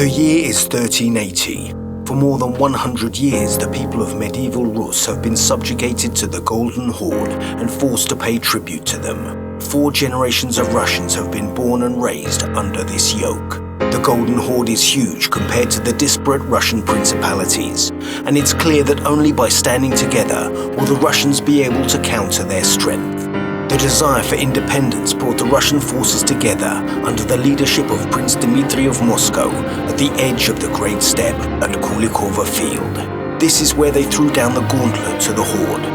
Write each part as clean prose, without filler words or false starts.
The year is 1380. For more than 100 years, the people of medieval Rus have been subjugated to the Golden Horde and forced to pay tribute to them. 4 generations of Russians have been born and raised under this yoke. The Golden Horde is huge compared to the disparate Russian principalities, and it's clear that only by standing together will the Russians be able to counter their strength. The desire for independence brought the Russian forces together under the leadership of Prince Dmitry of Moscow at the edge of the Great Steppe at Kulikovo field. This is where they threw down the gauntlet to the Horde.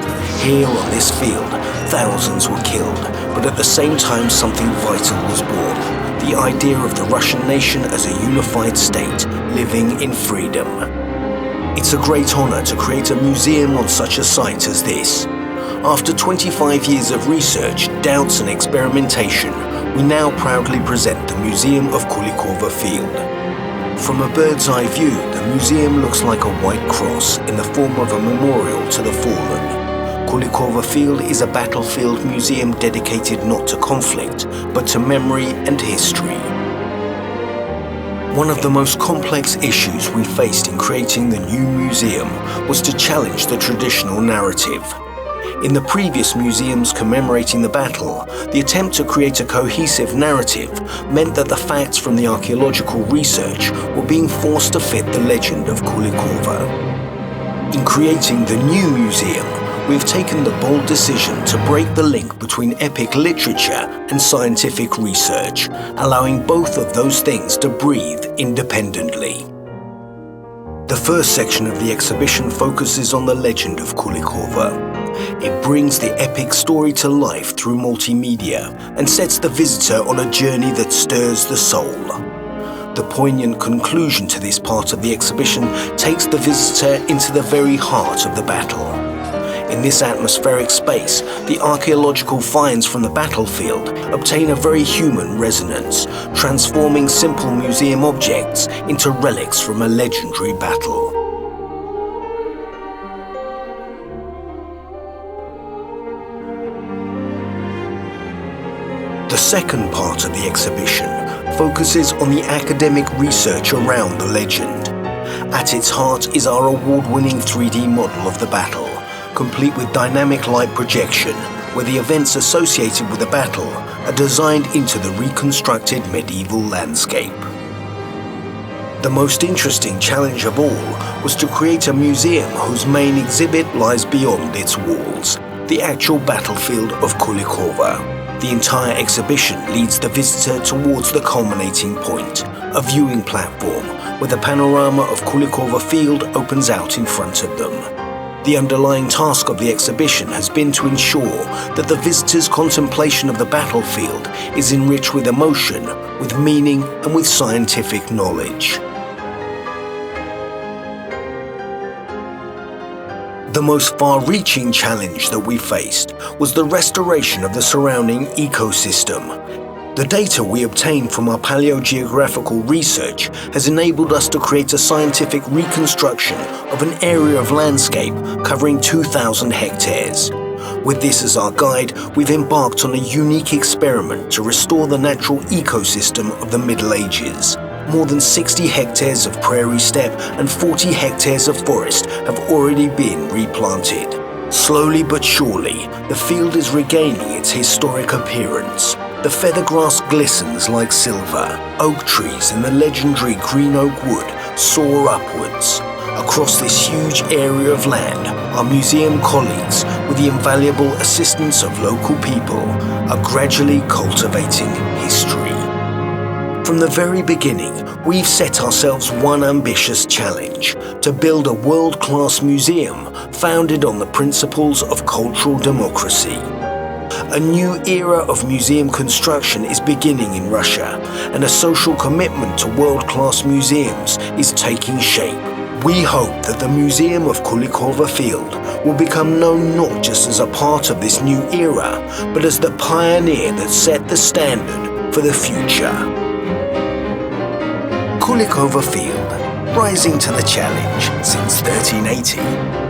Here on this field, thousands were killed, but at the same time something vital was born. The idea of the Russian nation as a unified state, living in freedom. It's a great honor to create a museum on such a site as this. After 25 years of research, doubts and experimentation, we now proudly present the Museum of Kulikovo Field. From a bird's eye view, the museum looks like a white cross in the form of a memorial to the fallen. Kulikovo Field is a battlefield museum dedicated not to conflict, but to memory and history. One of the most complex issues we faced in creating the new museum was to challenge the traditional narrative. In the previous museums commemorating the battle, the attempt to create a cohesive narrative meant that the facts from the archaeological research were being forced to fit the legend of Kulikovo. In creating the new museum, we've taken the bold decision to break the link between epic literature and scientific research, allowing both of those things to breathe independently. The first section of the exhibition focuses on the legend of Kulikovo. It brings the epic story to life through multimedia and sets the visitor on a journey that stirs the soul. The poignant conclusion to this part of the exhibition takes the visitor into the very heart of the battle. In this atmospheric space, the archaeological finds from the battlefield obtain a very human resonance, transforming simple museum objects into relics from a legendary battle. The second part of the exhibition focuses on the academic research around the legend. At its heart is our award-winning 3D model of the battle, complete with dynamic light projection, where the events associated with the battle are designed into the reconstructed medieval landscape. The most interesting challenge of all was to create a museum whose main exhibit lies beyond its walls, the actual battlefield of Kulikovo. The entire exhibition leads the visitor towards the culminating point, a viewing platform where the panorama of Kulikovo field opens out in front of them. The underlying task of the exhibition has been to ensure that the visitor's contemplation of the battlefield is enriched with emotion, with meaning, and with scientific knowledge. The most far-reaching challenge that we faced was the restoration of the surrounding ecosystem. The data we obtained from our paleogeographical research has enabled us to create a scientific reconstruction of an area of landscape covering 2,000 hectares. With this as our guide, we've embarked on a unique experiment to restore the natural ecosystem of the Middle Ages. More than 60 hectares of prairie steppe and 40 hectares of forest have already been replanted. Slowly but surely, the field is regaining its historic appearance. The feather grass glistens like silver. Oak trees in the legendary green oak wood soar upwards. Across this huge area of land, our museum colleagues, with the invaluable assistance of local people, are gradually cultivating history. From the very beginning, we've set ourselves one ambitious challenge: to build a world-class museum founded on the principles of cultural democracy. A new era of museum construction is beginning in Russia, and a social commitment to world-class museums is taking shape. We hope that the Museum of Kulikovo Field will become known not just as a part of this new era, but as the pioneer that set the standard for the future. Kulikovo Field, rising to the challenge since 1380.